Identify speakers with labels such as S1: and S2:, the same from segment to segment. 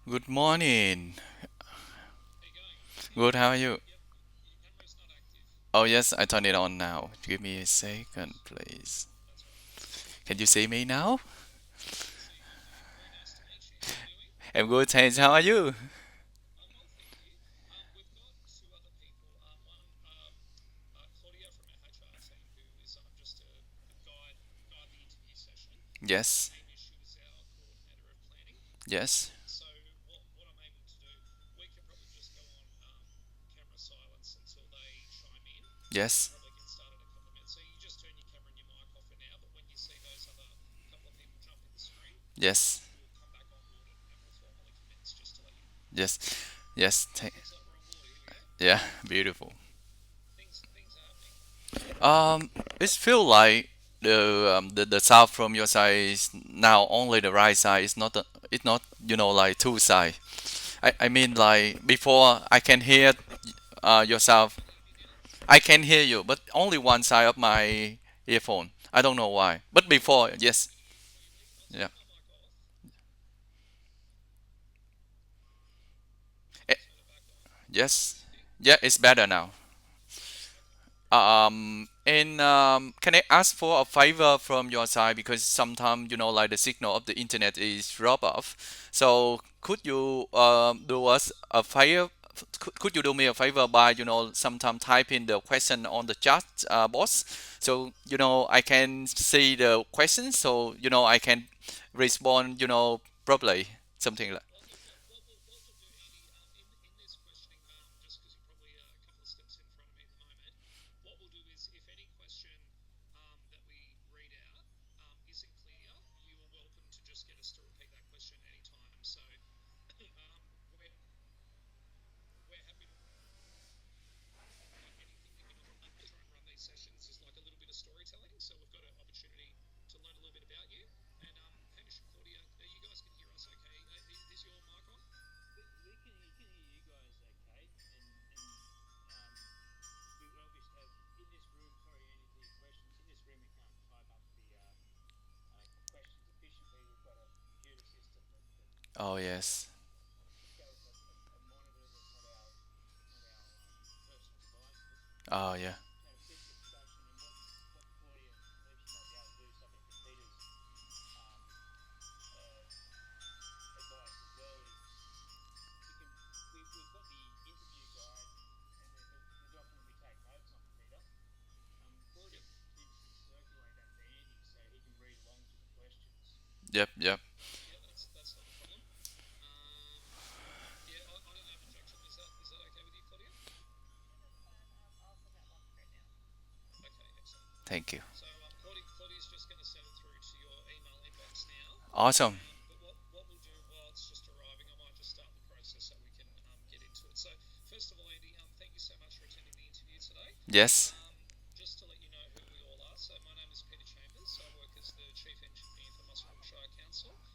S1: Good morning. Good, how are you? Oh, yes, I turn it on now. Give me a second, please. Can you see me now? I'm good, thanks. How are you? Yes, yes, yes, yes, yes, yes. Yeah, beautiful. Um, it feel like the south from your side is now only the right side. It's not like two side. I mean like before I can hear yourself. I can hear you, but only one side of my earphone. I don't know why. But before, yes, yeah, Eh, yes, yeah, it's better now. And can I ask for a favor from your side because sometimes like the signal of the internet is drop off. So could you do us a favor? Could you do me a favor by sometime type in the question on the chat box so I can see the questions so I can respond properly something like. Oh yes. Oh yeah. Yep, yep. Thank you. Awesome. Yes.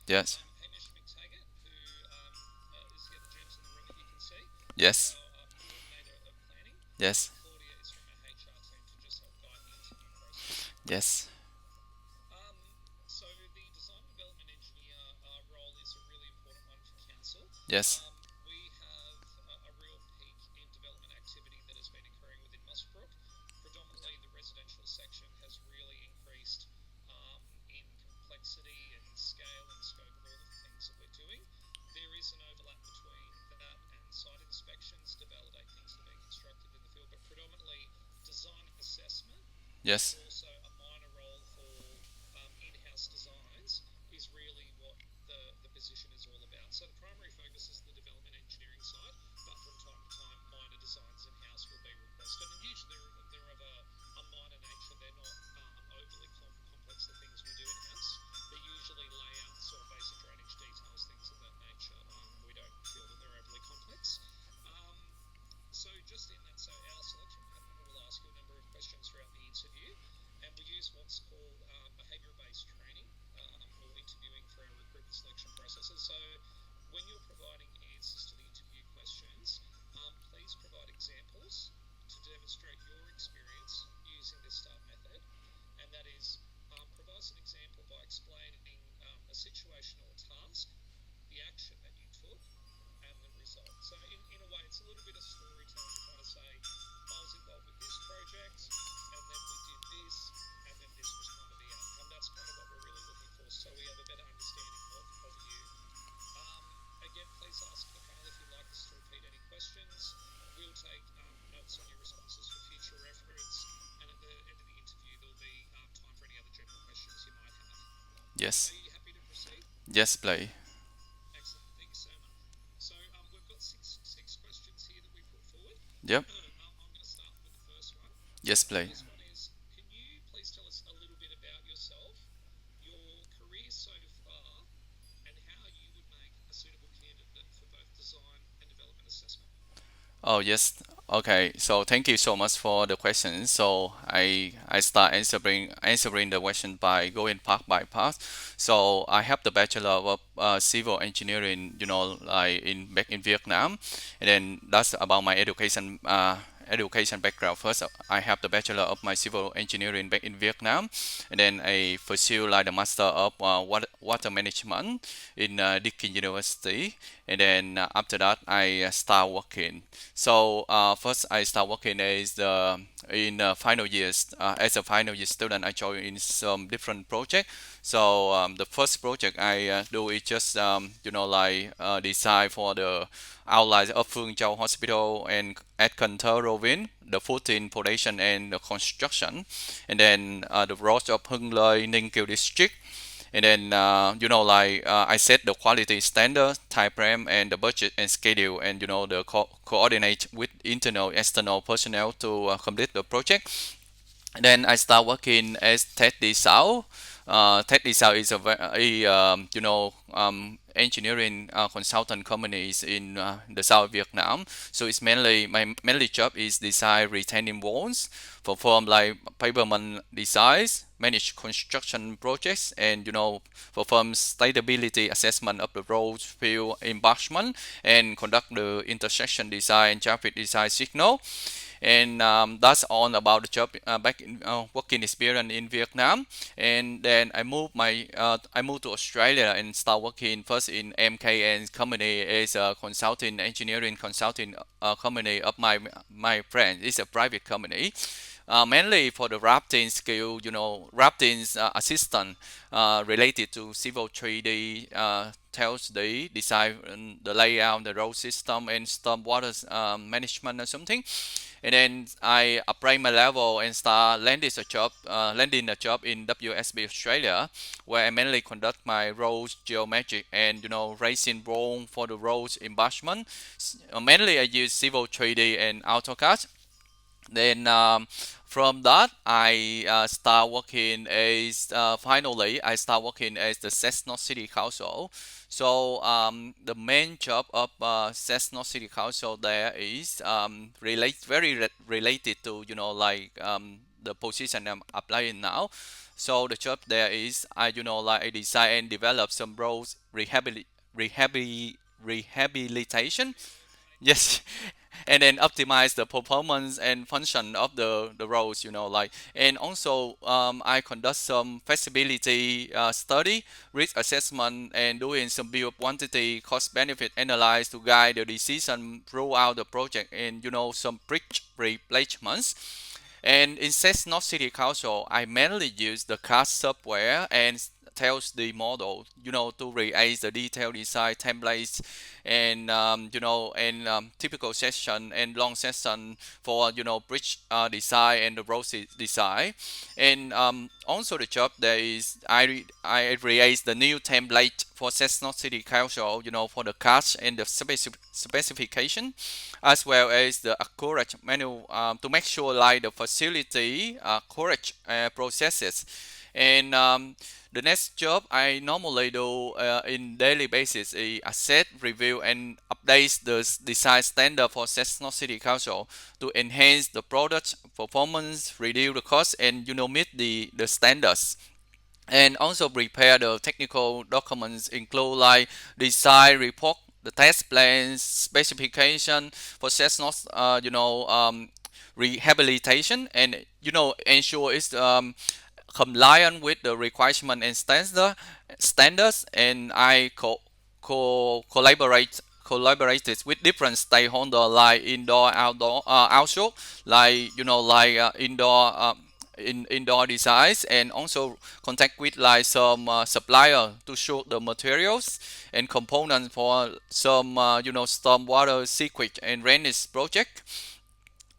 S1: Yes. Yes. Yes. Yes. Yes. Yes. Yes. Yes, play. Yep. Yes, play. Oh yes. Okay. So thank you so much for the question. So I start answering the question by going part by part. So I have the bachelor of civil engineering, like in back in Vietnam, and then that's about my education background. First, I have the bachelor of my civil engineering back in Vietnam, and then I pursue like the master of water management in Deakin University, and then after that I start working. So first I start working as in final years as a final year student. I join in some different project. So the first project I do is just design for the outline of Phương Châu Hospital and at Cần Thơ Rovin, the 14 foundation and the construction, and then the roads of Hưng Lê, Ninh Kiều district. And then I set the quality standard, time frame, and the budget and schedule, and the coordinate with internal external personnel to complete the project. And then I start working as Tech Desau. Tech Desau is engineering consultant companies in the South Vietnam. So it's mainly my mainly job is design retaining walls, perform like pavement designs, manage construction projects, and perform stability assessment of the road field embankment, and conduct the intersection design, traffic design signal. And that's all about the job back in working experience in Vietnam. And then I moved to Australia and start working first in MKN company as a consulting engineering consulting company of my friend. It's a private company. Mainly for the rafting skill, rafting assistant related to civil 3D, tells the design, the layout, the road system, and storm water management or something. And then I upgrade my level and start landing a job in WSB Australia, where I mainly conduct my roads geometric and racing bone for the roads embankment. Mainly I use Civil 3D and AutoCAD. Then from that, I start working as finally I start working as the Cessnock City Council. So the main job of Cessnock City Council there is related to the position I'm applying now. So the job there is I design and develop some roads rehabilitation. Yes, and then optimize the performance and function of the roads, and also I conduct some feasibility study, risk assessment, and doing some build quantity cost benefit analysis to guide the decision throughout the project, and some bridge replacements. And in Cessnock City Council, I mainly use the CAD software and tells the model, to create the detailed design templates, and typical session and long session for bridge design and the road design. And also the job there is I create the new template for Cessnock City Council, for the cost and the specification, as well as the accurate manual to make sure like the facility correct processes. And the next job I normally do in daily basis is asset review and updates the design standard for Cessnock City Council to enhance the product performance, reduce the cost, and meet the standards. And also prepare the technical documents include like design report, the test plans, specification for Cessnock, rehabilitation, and ensure it's compliant with the requirement and standards. And I collaborate collaborated with different stakeholders like indoor, outdoor, outdoor, like indoor designs, and also contact with like some supplier to show the materials and components for some stormwater seepage and drainage project.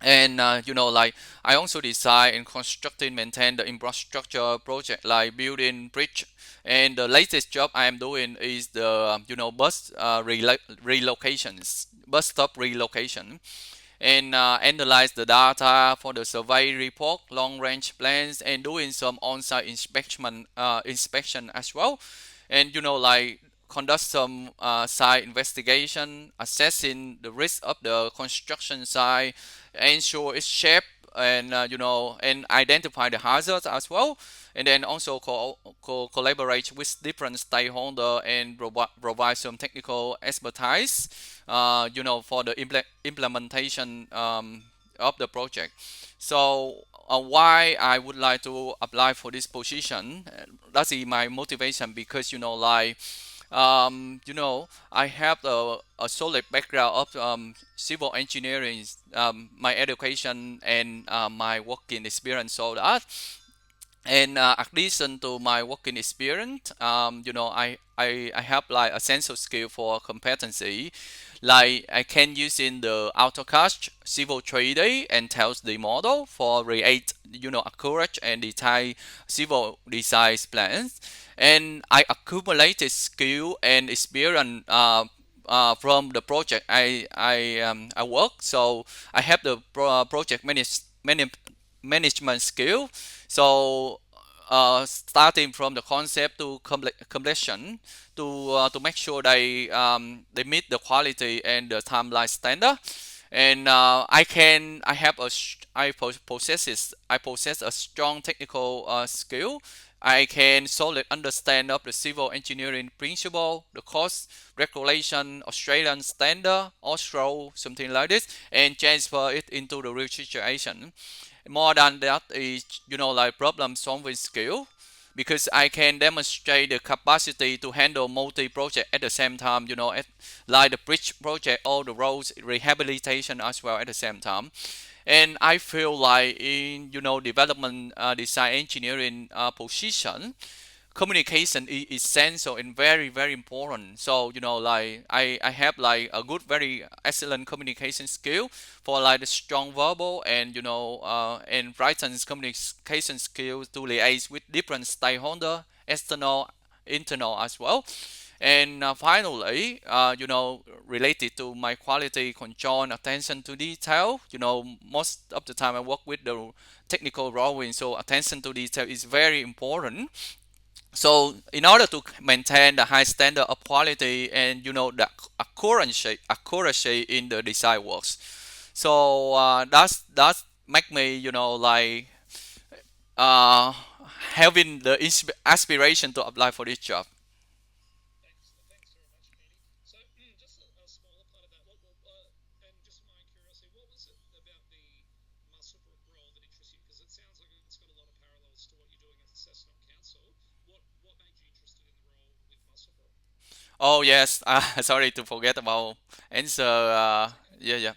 S1: And I also design and construct and maintain the infrastructure project like building bridge. And the latest job I am doing is the bus relocations, bus stop relocation, and analyze the data for the survey report, long range plans, and doing some on-site inspection as well. And conduct some site investigation, assessing the risk of the construction site, ensure its shape, and and identify the hazards as well. And then also collaborate with different stakeholders and provide some technical expertise for the implementation of the project. So why I would like to apply for this position? That's my motivation because I have a solid background of civil engineering, my education and my working experience. So that, and addition to my working experience, I have like a sense of skill for competency. Like I can use in the AutoCAD, Civil 3D, and tells the model for create accurate and detailed civil design plans. And I accumulated skill and experience from the project I work. So I have the project management skill. So starting from the concept to completion, to make sure they meet the quality and the timeline standard. And I possess a strong technical skill. I can solid understand of the civil engineering principle, the cost regulation, Australian standard, Austro, something like this, and transfer it into the real situation. More than that is like problem solving skill, because I can demonstrate the capacity to handle multi-project at the same time, like the bridge project or the roads rehabilitation as well at the same time. And I feel like in development design engineering position, communication is essential and very very important. So like I have like a good, very excellent communication skill for like the strong verbal and and written communication skills to liaise with different stakeholder, external, internal as well. And finally, related to my quality control, attention to detail. Most of the time I work with the technical drawing, so attention to detail is very important. So in order to maintain the high standard of quality and the accuracy in the design works, so that's make me like uh, having the aspiration to apply for this job. Oh yes, sorry to forget about answer. Yeah, yeah.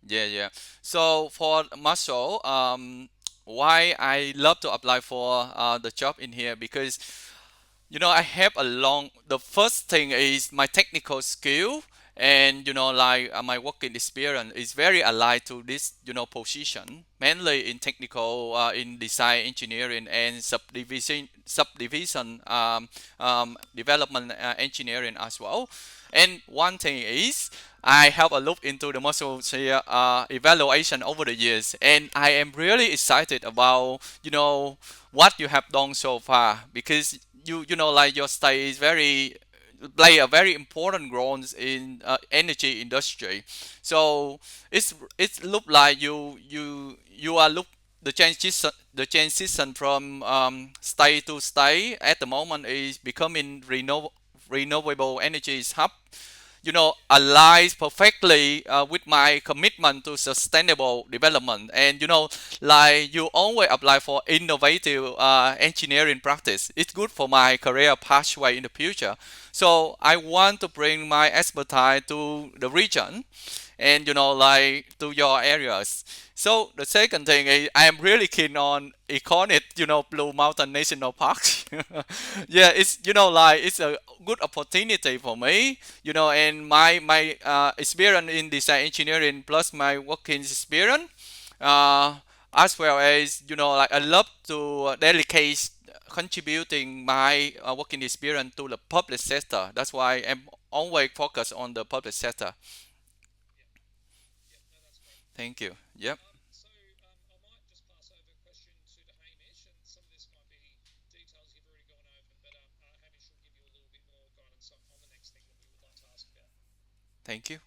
S1: Yeah, yeah. So for muscle, why I love to apply for the job in here, because I have a long. The first thing is my technical skill, and like my working experience is very aligned to this position, mainly in technical, in design engineering and subdivision development engineering as well. And one thing is, I have a look into the muscle share evaluation over the years, and I am really excited about what you have done so far, because like your style is very play a very important role in energy industry. So it's look like you are look the transition from state to state at the moment is becoming renewable energy hub. aligns perfectly with my commitment to sustainable development. And like you always apply for innovative engineering practice. It's good for my career pathway in the future. So I want to bring my expertise to the region and like to your areas. So the second thing is I am really keen on iconic, Blue Mountain National Park. Yeah, it's like it's a good opportunity for me, and my experience in design engineering plus my working experience, uh, as well as like I love to dedicate contributing my working experience to the public sector. That's why I'm always focused on the public sector. Thank you. Yep. Thank you.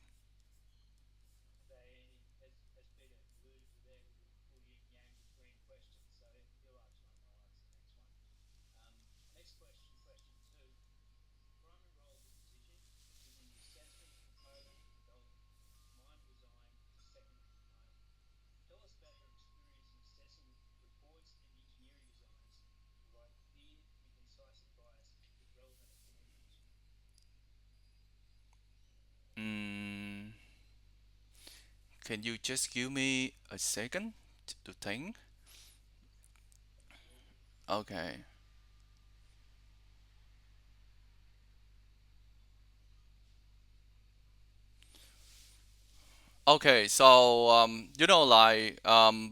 S1: Mm, can you just give me a second to think? Okay. Okay, so like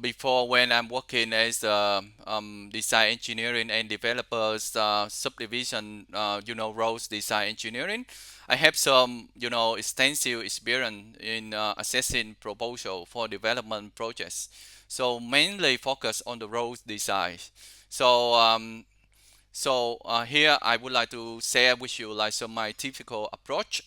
S1: before when I'm working as design engineering and developers subdivision, roles design engineering, I have some extensive experience in assessing proposal for development projects. So mainly focus on the roles design. So here I would like to share with you like some my typical approach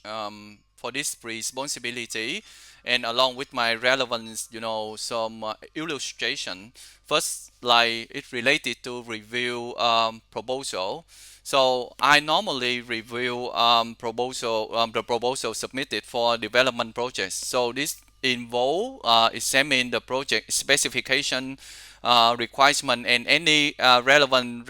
S1: for this responsibility, and along with my relevance, some illustration. First, like it's related to review proposal. So I normally review the proposal submitted for development projects. So this involve examine the project specification, requirement, and any relevant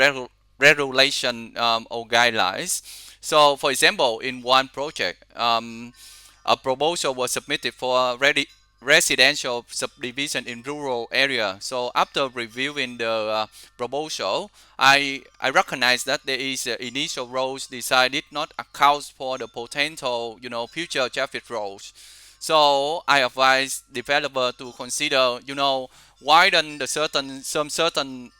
S1: regulation or guidelines. So, for example, in one project, a proposal was submitted for a residential subdivision in rural area. So after reviewing the proposal, I recognize that there is initial roles decided not account for the potential future traffic roles. So I advise developer to consider widen the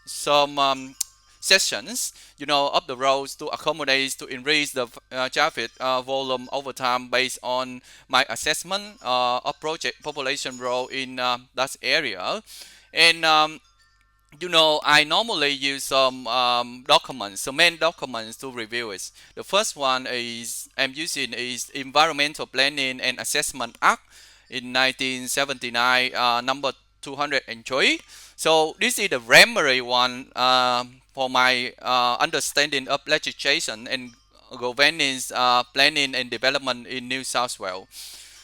S1: some sections of the roads to accommodate to increase the traffic volume over time based on my assessment of project population role in that area. And I normally use some documents, some main documents to review it. The first one is I'm using is Environmental Planning and Assessment Act in 1979, number 203. So this is the primary one for my understanding of legislation and governance, planning and development in New South Wales.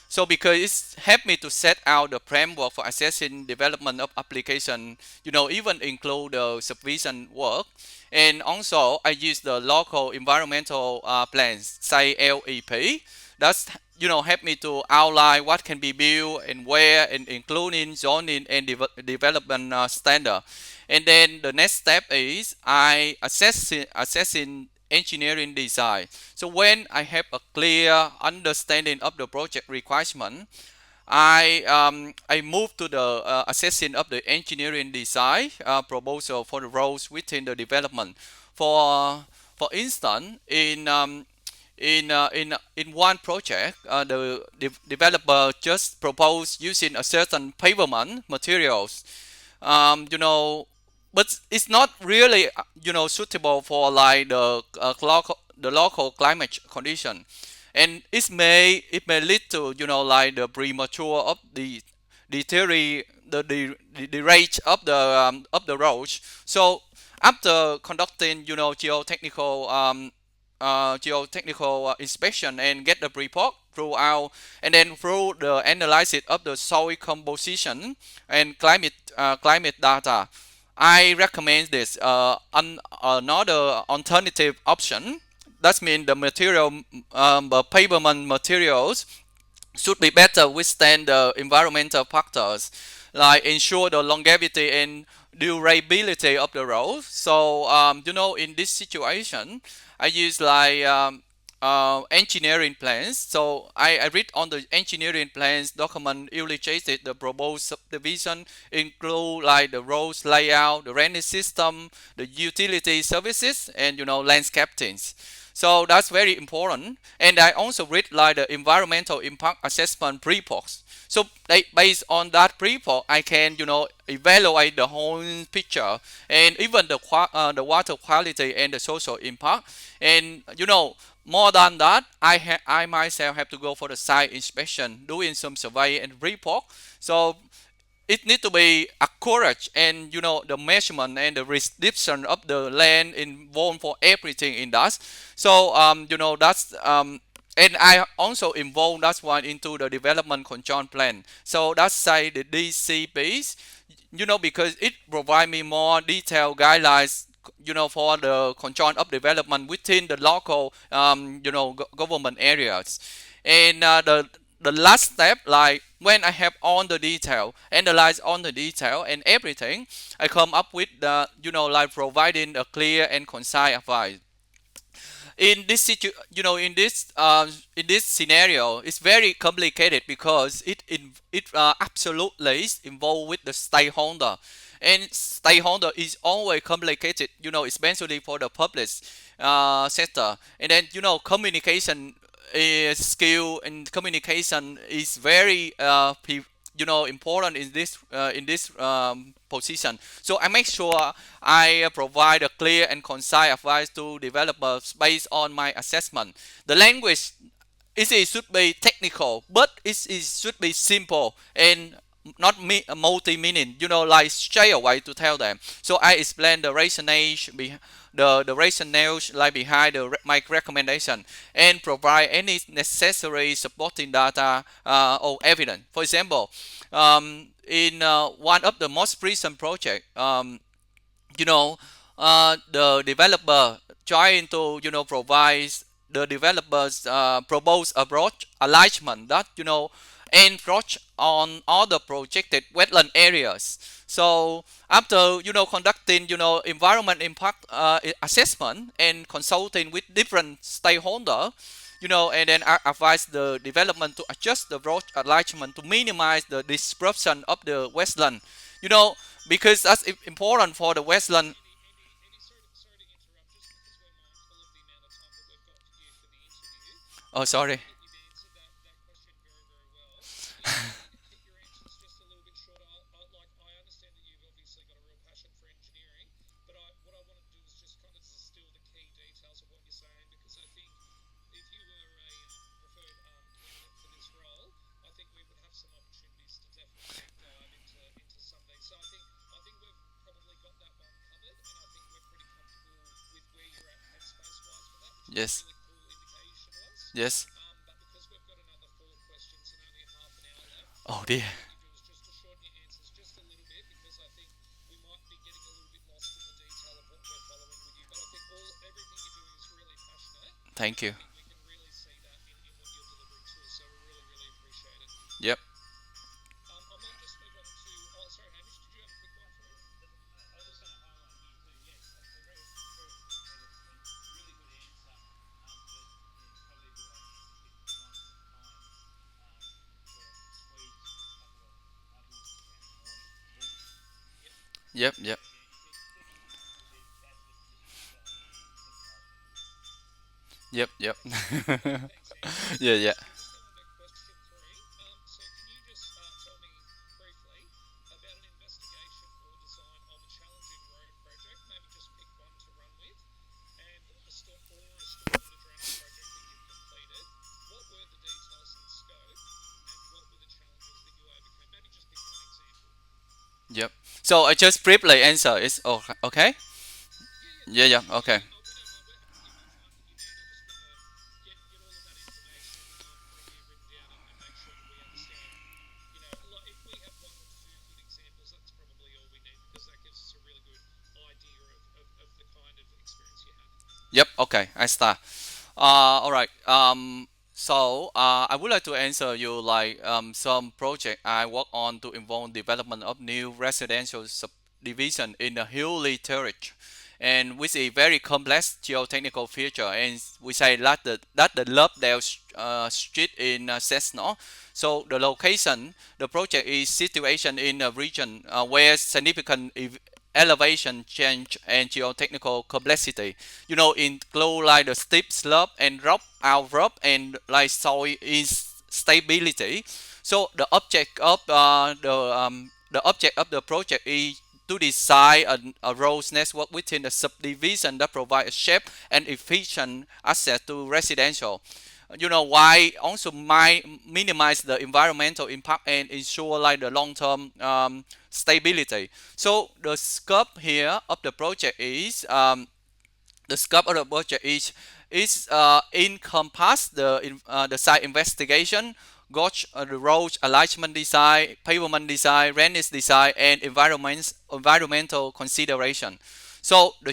S1: So because it's helped me to set out the framework for assessing development of application, even include the supervision work. And also I use the local environmental plans, say LEP. That's help me to outline what can be built and where, and including zoning and development standard. And then the next step is I assessing engineering design. So when I have a clear understanding of the project requirement, I move to the assessing of the engineering design proposal for the roles within the development. For instance, in one project, the developer just proposed using a certain pavement materials, um, you know, but it's not really suitable for like the local climate condition, and it may lead to like the premature of the theory the rate of the roads. So after conducting geotechnical inspection and get the report throughout, and then through the analysis of the soil composition and climate data, I recommend this another alternative option. That means the material, the pavement materials should be better withstand the environmental factors, like ensure the longevity and durability of the road. So in this situation, I use like engineering plans. So I read on the engineering plans document illustrated the proposed subdivision include like the roads layout, the drainage system, the utility services, and landscaping. So that's very important. And I also read like the environmental impact assessment reports. So based on that report, I can evaluate the whole picture and even the water quality and the social impact. And more than that, I myself have to go for the site inspection, doing some survey and report. So it need to be accurate, and the measurement and the restriction of the land involved for everything in that. So that's and I also involve that one into the development control plan. So that's say the DCPs, because it provide me more detailed guidelines, for the control of development within the local, government areas. And the last step, like when I have all the detail, analyze all the detail and everything, I come up with the, like providing a clear and concise advice. In this in this scenario, it's very complicated because it absolutely is involved with the stakeholder, and stakeholder is always complicated, especially for the public sector. And then communication is skill, and communication is very important in this position. So I make sure I provide a clear and concise advice to developers based on my assessment. The language, it should be technical, but it should be simple and not multi-meaning, like straight away to tell them. So I explain the rationale, the rationale like behind my recommendation, and provide any necessary supporting data or evidence. For example, in one of the most recent project, you know the developer trying to provide the developers propose approach alignment that encroach on all the projected wetland areas. So after conducting environment impact assessment and consulting with different stakeholders, and then I advise the development to adjust the road alignment to minimize the disruption of the wetland. You know, because that's important for the wetland. Oh, sorry. Yes. Yes. Oh dear. Thank you. Yep. Yep. Yep. Yep. Yep. Yeah. Yeah. Yep. So I just briefly answer. It's okay. Yeah. Yeah. Okay. Yep. Okay. I start. All right. I would like to answer you like some project I work on to involve development of new residential subdivision in the hilly terrace, and with a very complex geotechnical feature. And we say that the Lovedale Street in Cessna. So the location, the project is situation in a region where significant elevation change and geotechnical complexity, include like the steep slope and rock outcrop and like soil instability. So the object of the project is to design a road network within the subdivision that provide a shape and efficient access to residential. Why also might minimize the environmental impact and ensure like the long-term stability. So the scope of the project is encompass the site investigation, gauge the road alignment design, pavement design, drainage design, and environmental consideration. So the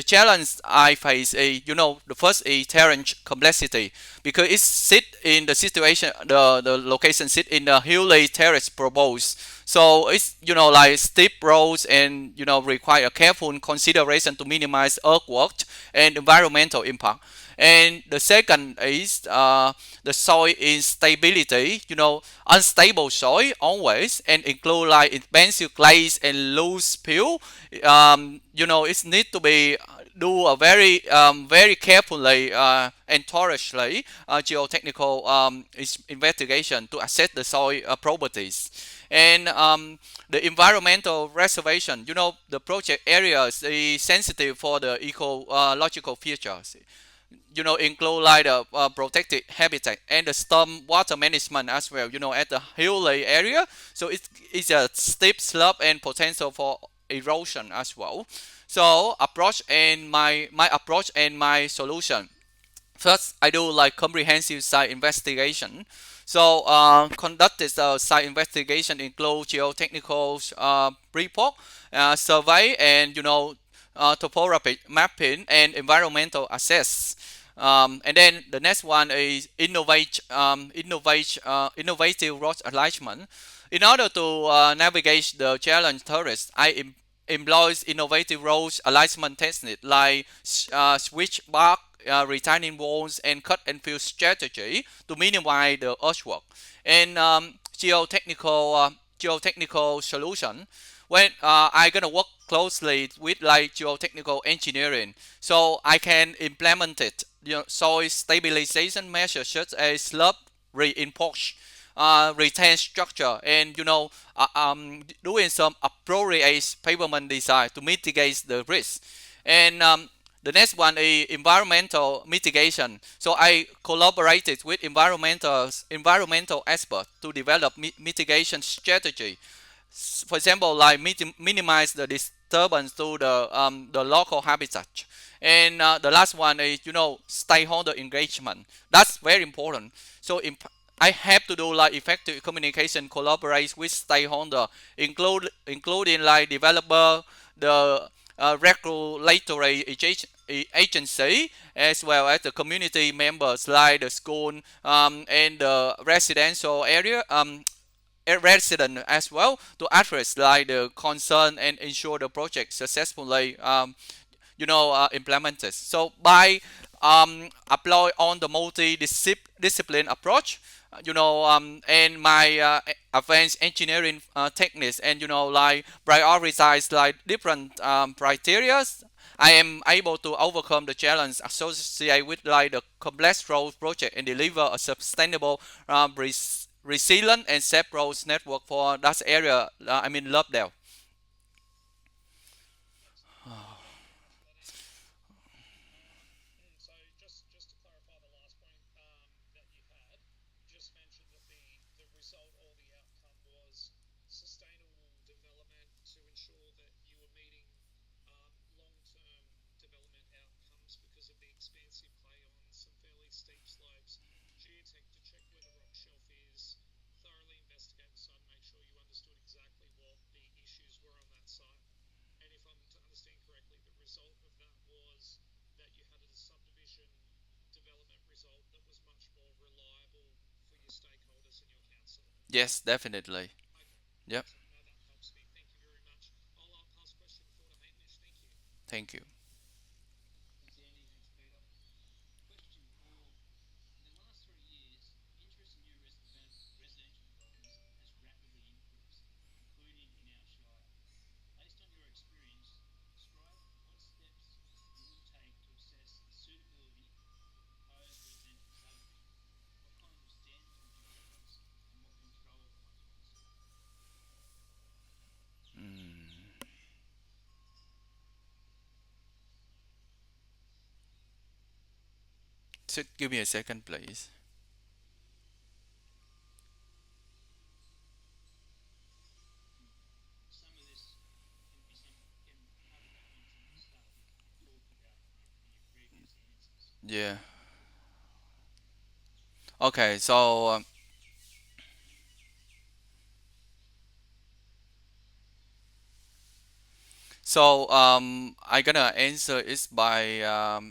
S1: challenge I face is, the first is terrain complexity, because it sit in the situation, the location sit in the hilly terrace proposed. So it's, like steep roads and, require careful consideration to minimize earthwork and environmental impact. And the second is the soil instability, unstable soil always, and include like expensive clays and loose peel. It need to be do a very carefully and thoroughly geotechnical investigation to assess the soil properties. And the environmental reservation, the project areas is sensitive for the ecological features, include like the protected habitat and the storm water management as well, at the hilly area. So it's a steep slope and potential for erosion as well. So my approach and my solution. First, I do like comprehensive site investigation. So, conducted site investigation include geotechnical report, survey, and topographic mapping and environmental assess. And then the next one is innovative road alignment. In order to navigate the challenge tourists, employs innovative road alignment techniques like switchback, retaining walls, and cut and fill strategy to minimize the earthwork. And geotechnical solution. When I gonna work closely with like geotechnical engineering, so I can implement it. Soil stabilization measures such as slope reinforce, retain structure, and doing some appropriate pavement design to mitigate the risk. And the next one is environmental mitigation. So I collaborated with environmental experts to develop mitigation strategy. For example, like minimize the disturbance to the local habitat. And the last one is, stakeholder engagement. That's very important. So I have to do like effective communication, collaborate with stakeholder, including like developer, the regulatory agency, as well as the community members like the school, and the residential area, resident as well, to address like the concern and ensure the project successfully implemented. So by apply on the multi-discipline approach, and my advanced engineering techniques, and like prioritize like different criteria, I am able to overcome the challenge associated with like the complex road project and deliver a sustainable, resilient and safe roads network for that area. I mean, Lovedale. Yes, definitely. Yep. Thank you. So give me a second, please. Yeah. Okay. I gonna answer is by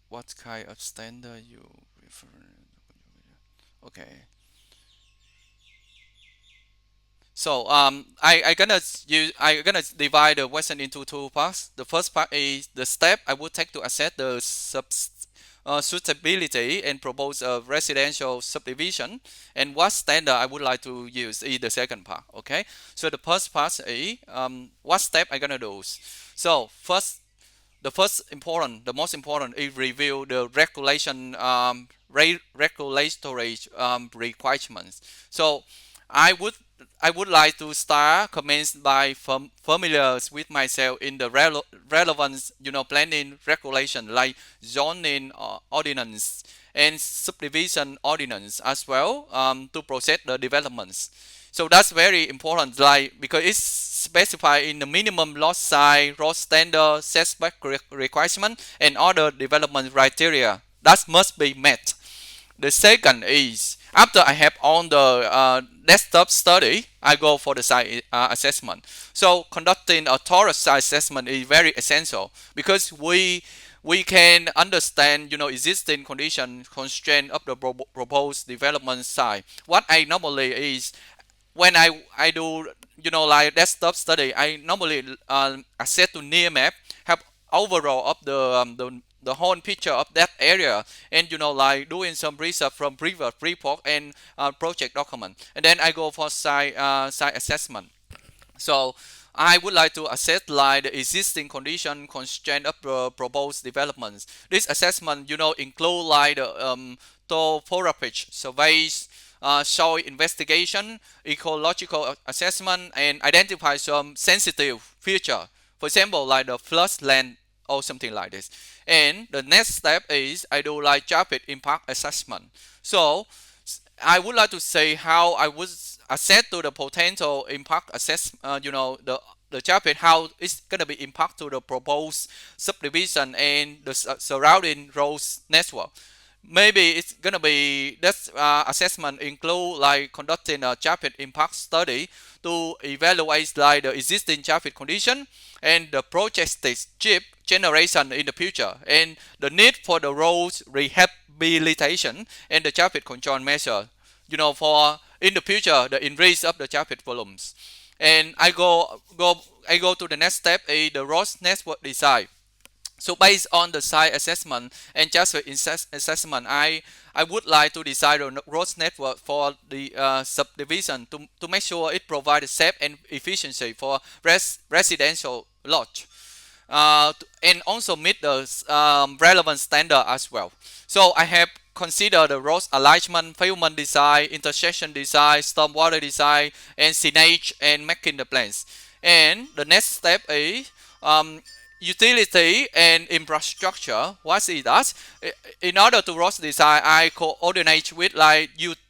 S1: what kind of standard you refer. Okay. I gonna divide the question into two parts. The first part is the step I would take to assess the suitability and propose a residential subdivision, and what standard I would like to use in the second part. Okay. So the first part is what step I gonna do. So the most important is review the regulatory requirements. So I would I would like to start comments by familiar with myself in the relevant planning regulation like zoning ordinance and subdivision ordinance as well to process the developments. So that's very important, like because it's specified in the minimum lot size, road standard, setback requirement, and other development criteria that must be met. The second is after I have on the desktop study, I go for the site assessment. So conducting a thorough site assessment is very essential because we can understand existing condition constraint of the proposed development site. What I normally is when I do like desktop study, I normally access to near map, have overall of the whole picture of that area, and like doing some research from previous report and project document, and then I go for site assessment. So I would like to assess like the existing condition constraint of the proposed developments. This assessment, include like the topographic surveys, soil investigation, ecological assessment, and identify some sensitive feature. For example, like the flood land or something like this. And the next step is I do like traffic impact assessment. So I would like to say how I would assess to the potential impact assess, the traffic, how it's gonna be impact to the proposed subdivision and the surrounding roads network. Maybe it's gonna be this assessment include like conducting a traffic impact study to evaluate like the existing traffic condition and the projected chip generation in the future and the need for the roads rehabilitation and the traffic control measure. For in the future the increase of the traffic volumes. And I go to the next step is the road network design. So based on the site assessment and just assessment, I would like to design a road network for the subdivision to make sure it provides safe and efficiency for residential lot. And also meet the relevant standard as well. So I have considered the road alignment, pavement design, intersection design, stormwater design, and signage and making the plans. And the next step is utility and infrastructure. What is that? In order to road design, I coordinate with like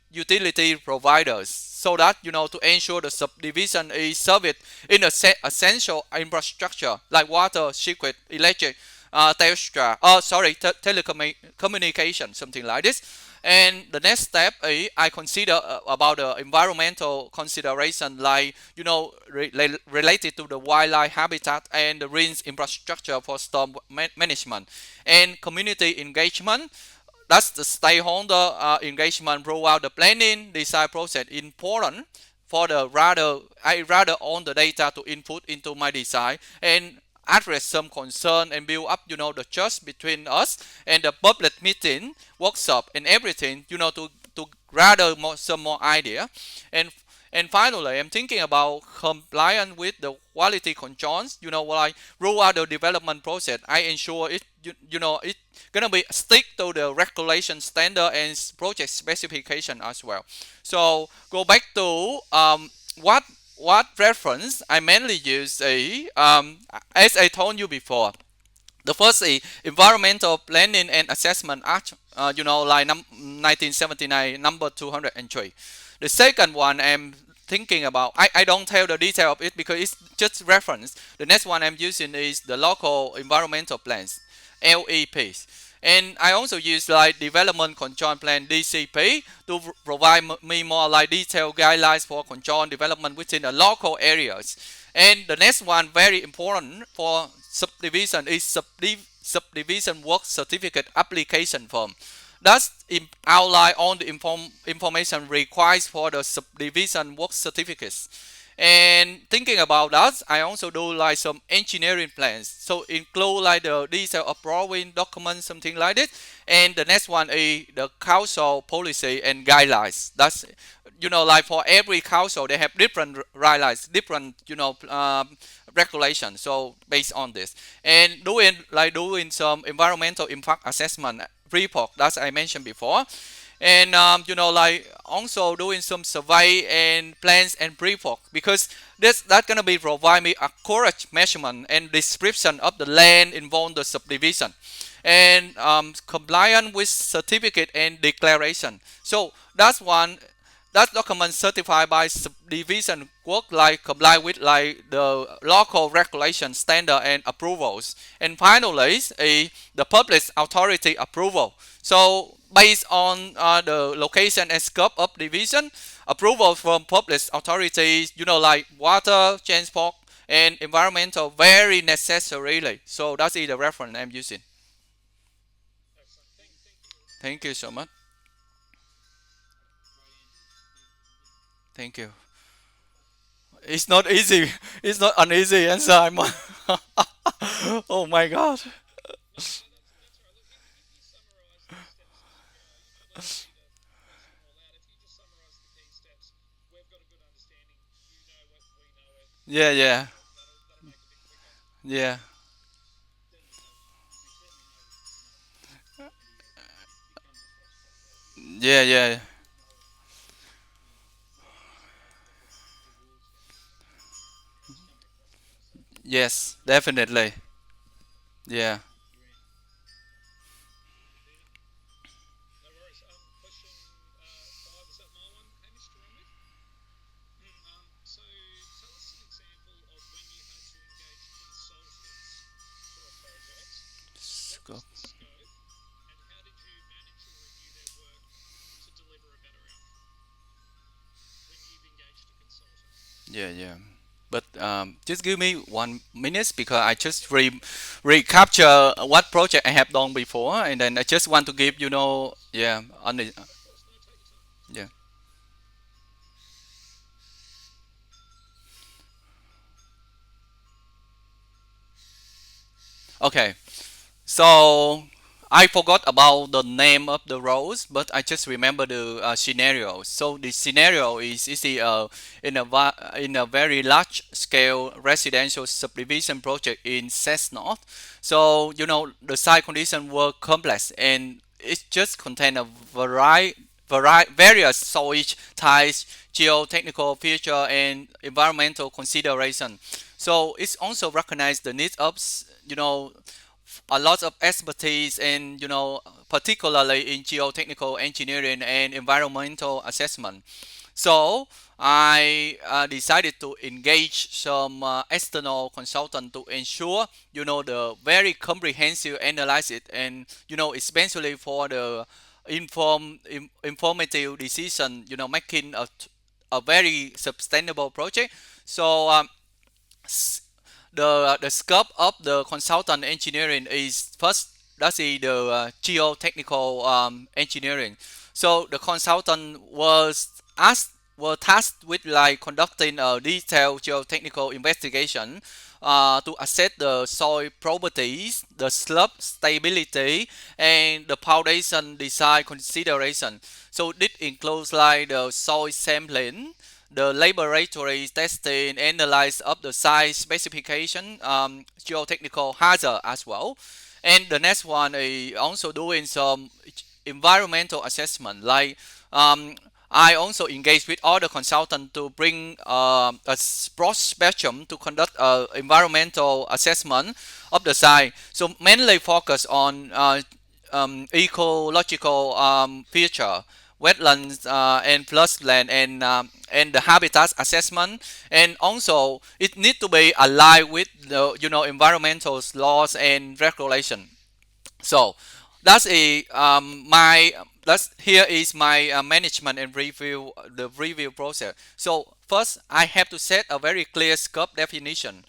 S1: utility providers so that to ensure the subdivision is served in the essential infrastructure like water, secret, electric, telecommunication, something like this. And the next step is I consider about the environmental consideration like related to the wildlife habitat and the range infrastructure for storm management and community engagement. that's the stakeholder engagement throughout the planning design process important for the rather I rather own the data to input into my design and address some concern and build up the trust between us and the public meeting workshop and everything to gather some more idea and finally, I'm thinking about compliance with the quality controls. While I roll out the development process, I ensure it gonna be stick to the regulation standard and project specification as well. So go back to what reference I mainly use as I told you before. The first is Environmental Planning and Assessment Act, like 1979, number 203. The second one I'm thinking about, I don't tell the detail of it because it's just reference. The next one I'm using is the Local Environmental Plans, LEPs. And I also use like Development Control Plan, DCP, to provide me more like detailed guidelines for control and development within the local areas. And the next one, very important for subdivision, is subdivision work certificate application form. That's outline on the information required for the subdivision work certificates. And thinking about that, I also do like some engineering plans. So include like the detail of drawing documents, something like that. And the next one is the council policy and guidelines. That's like for every council they have different guidelines, different regulations. So based on this, and doing some environmental impact assessment report that I mentioned before, and like also doing some survey and plans and report because that's gonna be provide me accurate measurement and description of the land involved in the subdivision and compliant with certificate and declaration. So that's one. That document certified by subdivision work like comply with like the local regulation standard and approvals. And finally, the public authority approval. So based on the location and scope of division, approval from public authorities, like water, transport, and environmental, very necessarily. So that's the reference I'm using. Thank you so much. Thank you. It's not easy. It's not an easy answer. Oh my god. Yeah, yeah, yeah, yeah, yeah. Yes, definitely. Yeah. Scope. Yeah, yeah. But just give me 1 minute because I just recapture what project I have done before, and then I just want to give yeah, on the yeah. Okay. So I forgot about the name of the roles, but I just remember the scenario. So the scenario is in a very large scale residential subdivision project in Cessnock. So the site conditions were complex and it just contained a various soil types, geotechnical feature, and environmental consideration. So it's also recognized the needs of a lot of expertise in particularly in geotechnical engineering and environmental assessment. So I decided to engage some external consultant to ensure the very comprehensive analysis and especially for the informative decision making a very sustainable project. So the scope of the consultant engineering is first that's the geotechnical engineering. So the consultant was tasked with like conducting a detailed geotechnical investigation to assess the soil properties, the slope stability, and the foundation design consideration. So this includes like the soil sampling, the laboratory testing, analysis of the site specification, geotechnical hazard as well. And the next one is also doing some environmental assessment. Like I also engage with other consultants to bring a broad spectrum to conduct environmental assessment of the site. So mainly focus on ecological feature, wetlands and floodland and the habitat assessment, and also it need to be aligned with the environmental laws and regulation. So that's a my that's here is my management and review the review process. So first I have to set a very clear scope definition.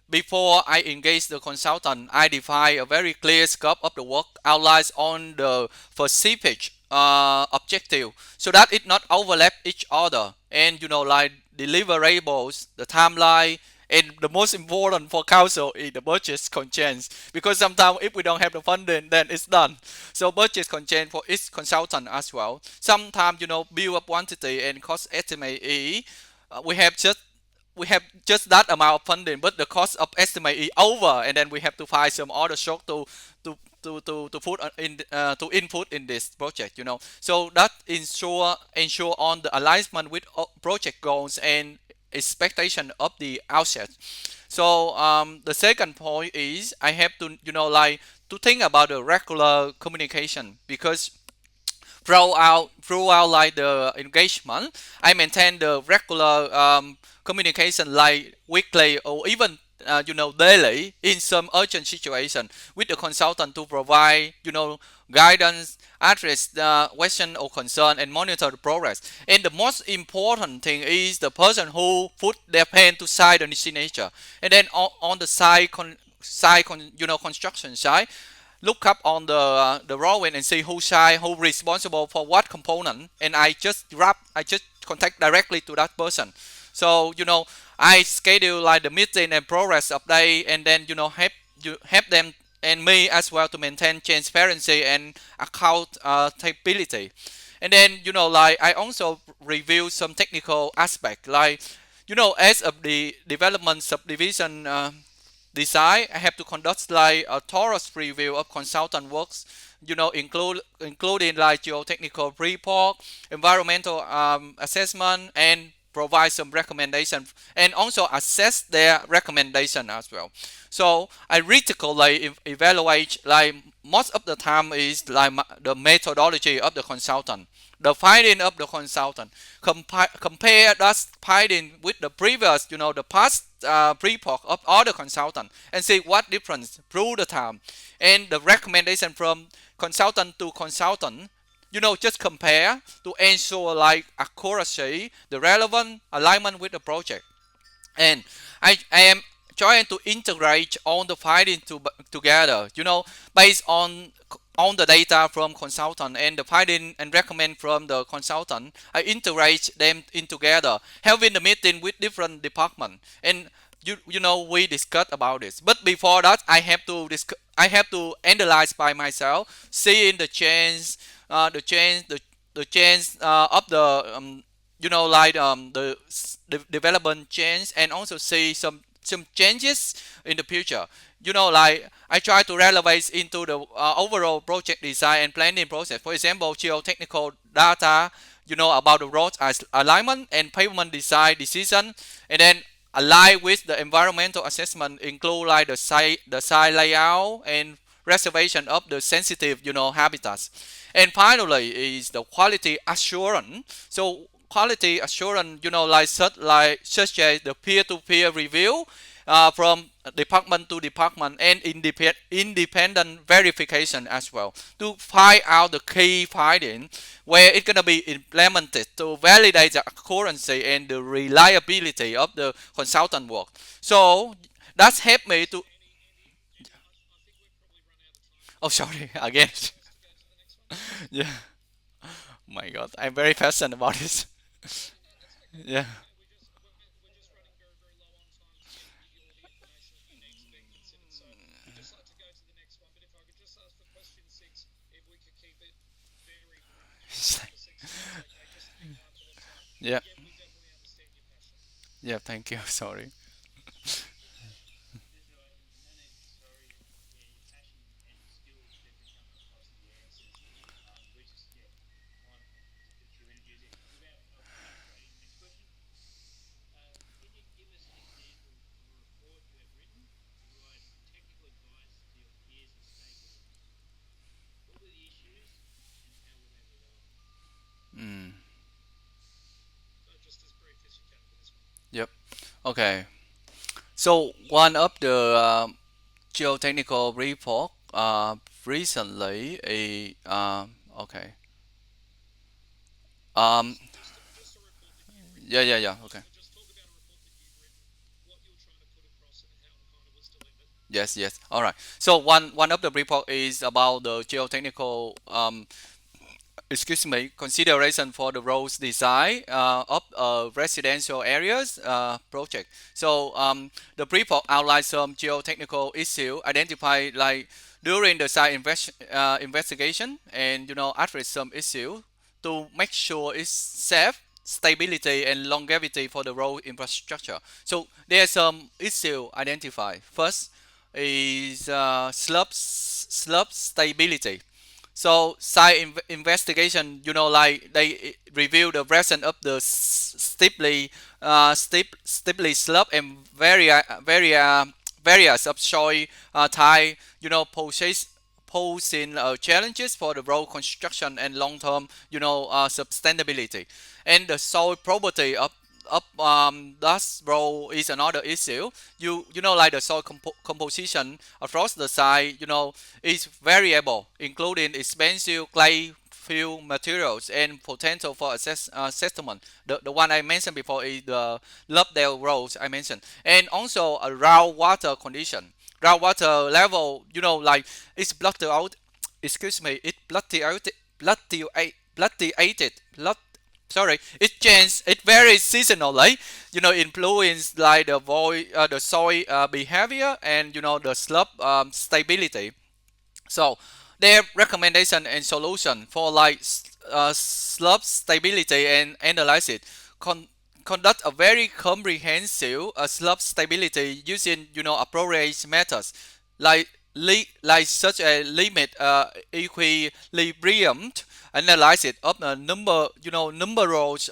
S1: Before I engage the consultant, I define a very clear scope of the work, outlines on the specific objective, so that it not overlap each other, and like deliverables, the timeline, and the most important for council is the budget constraints, because sometimes if we don't have the funding, then it's done. So budget constraint for each consultant as well. Sometimes build up quantity and cost estimate is we have just that amount of funding, but the cost of estimate is over, and then we have to find some other source to put in to input in this project. So that ensure on the alignment with project goals and expectation of the outset. So the second point is I have to like to think about the regular communication, because throughout like the engagement, I maintain the regular communication like weekly or even daily in some urgent situation with the consultant to provide guidance, address the question or concern, and monitor the progress. And the most important thing is the person who put their pen to side on the signature, and then on the construction side, look up on the drawing and see who responsible for what component, and I just contact directly to that person. So I schedule like the meeting and progress update, and then help them and me as well to maintain transparency and accountability. And then like I also review some technical aspect, like as of the development subdivision design, I have to conduct like a thorough review of consultant works, including like geotechnical report, environmental assessment, and provide some recommendation, and also assess their recommendation as well. So I critically evaluate, like most of the time is like the methodology of the consultant, the finding of the consultant, compare that finding with the previous, the past report of other consultant, and see what difference through the time, and the recommendation from consultant to consultant. Just compare to ensure like accuracy, the relevant alignment with the project. And I am trying to integrate all the findings together, based on the data from consultant and the finding and recommend from the consultant. I integrate them in together, having the meeting with different department, and we discussed about this. But before that, I have to analyze by myself, seeing the change, the change of the like the development change, and also see some changes in the future. Like I try to relevate into the overall project design and planning process. For example, geotechnical data, about the road alignment and pavement design decision, and then align with the environmental assessment, include like the site layout and reservation of the sensitive habitats. And finally is the quality assurance. So quality assurance, such as the peer-to-peer review from department to department, and independent verification as well, to find out the key finding where it's gonna be implemented to validate the accuracy and the reliability of the consultant work. So that's helped me to. Oh, sorry again. Yeah. My God, I'm very passionate about this. Yeah. Yeah. Yeah. Thank you. Sorry. Mm. Yep. Okay. So one of the geotechnical report recently a okay. Um. Yeah. Yeah. Yeah. Okay. Yes. Yes. All right. So one of the report is about the geotechnical excuse me, consideration for the roads design of residential areas project. So the report outlines some geotechnical issue identified like during the site investigation, and address some issue to make sure it's safe, stability, and longevity for the road infrastructure. So there are some issue identified. First is slope stability. So site investigation, like they review the presence of the steeply slope and various of soil type, posing challenges for the road construction and long-term, sustainability. And the soil property of that road is another issue. Like the soil composition across the site, is variable, including expensive clay fill materials and potential for settlement. The one I mentioned before is the Lovedale roads I mentioned, and also a raw water condition. Groundwater level, like it's blotted out. Excuse me, it bloody sorry, it changes. It varies seasonally. Influence like the soil behavior, and the slope stability. So their recommendation and solution for like slope stability and analysis. Con- Conduct a very comprehensive slope stability using appropriate methods like like such a limit equilibrium analysis of the numerous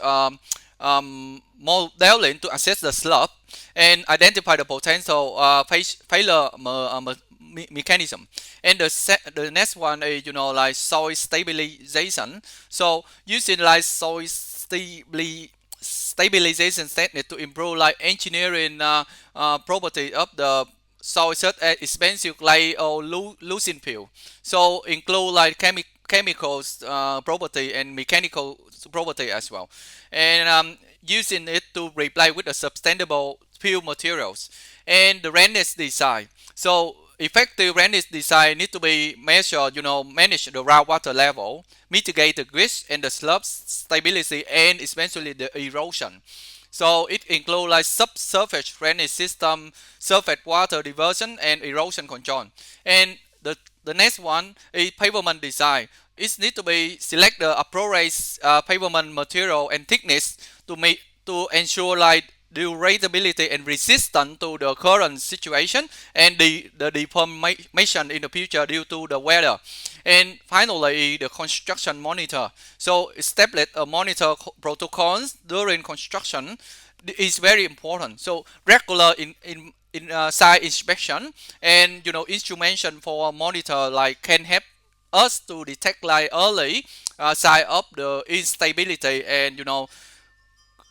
S1: modeling to assess the slope and identify the potential failure mechanism. And the next one is like soil stabilization. So using like stabilization technique to improve like engineering property of the soil, such as expensive clay or losing field. So include like chemicals property and mechanical property as well, and using it to reply with the sustainable field materials. And the drainage design. So effective drainage design need to be measured, manage the groundwater level, mitigate the risk and the slope stability, and especially the erosion. So it includes like subsurface drainage system, surface water diversion, and erosion control. And the next one is pavement design. It needs to be select the appropriate pavement material and thickness to ensure like durability and resistance to the current situation and the deformation in the future due to the weather. And finally, the construction monitor. So establish a monitor protocols during construction is very important. So regular in site inspection and instrumentation for monitor like can help us to detect like early sign of the instability, and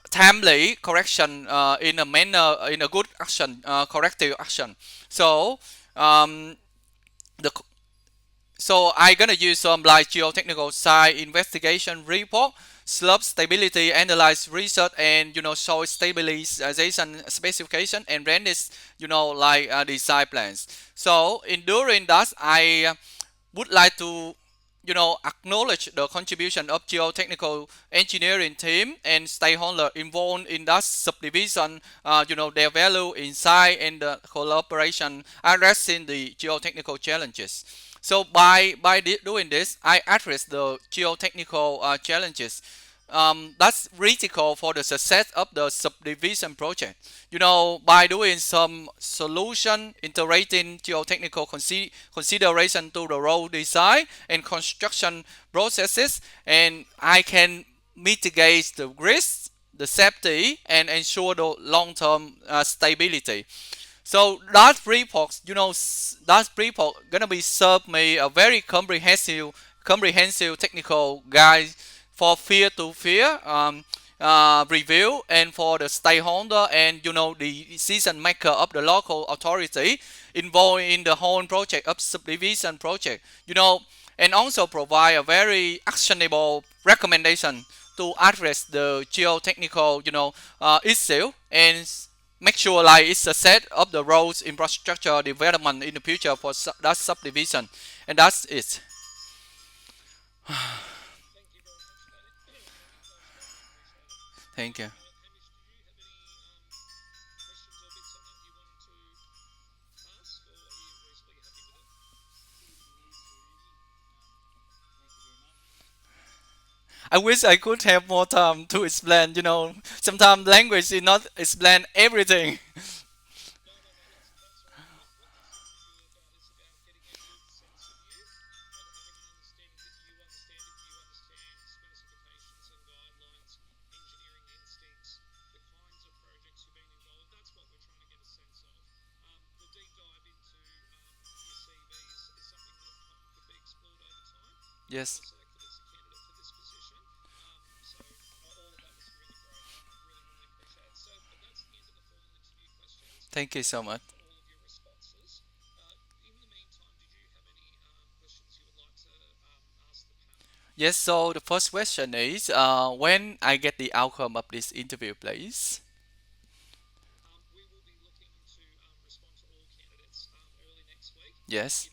S1: timely correction in a manner, in a good action, corrective action. So um, the so I gonna use some like geotechnical site investigation report, slope stability analyze research, and soil stabilization specification, and drainage, like design plans. So in during that, I would like to acknowledge the contribution of geotechnical engineering team and stakeholder involved in that subdivision, their value, insight, and the collaboration addressing the geotechnical challenges. So by doing this, I address the geotechnical challenges that's critical for the success of the subdivision project. By doing some solution integrating geotechnical consideration to the road design and construction processes, and I can mitigate the risk, the safety, and ensure the long-term stability. So that report, that report gonna be serve me a very comprehensive technical guide for peer-to-peer review, and for the stakeholder and the decision maker of the local authority involved in the whole project of subdivision project. And also provide a very actionable recommendation to address the geotechnical issue, and make sure like it's a set of the roads infrastructure development in the future for that subdivision. And that's it. Thank you. I wish I could have more time to explain. Sometimes language is not explain everything. Yes. Thank you so much. Yes, so the first question is when I get the outcome of this interview, please. Yes.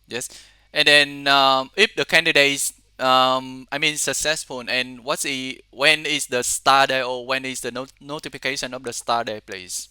S1: Yes. And then if the candidates I mean successful, and when is the start day, or when is the notification of the start day, please?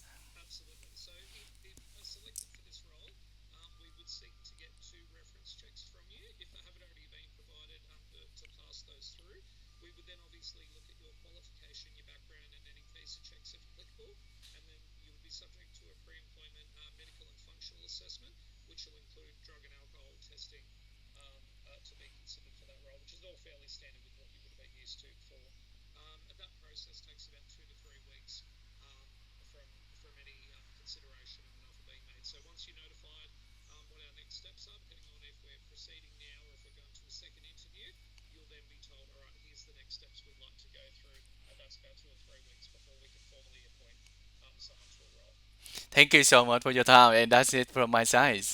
S1: Thank you so much for your time, and that's it from my side.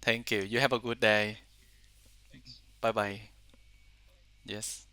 S1: Thank you. You have a good day. Bye bye. Yes.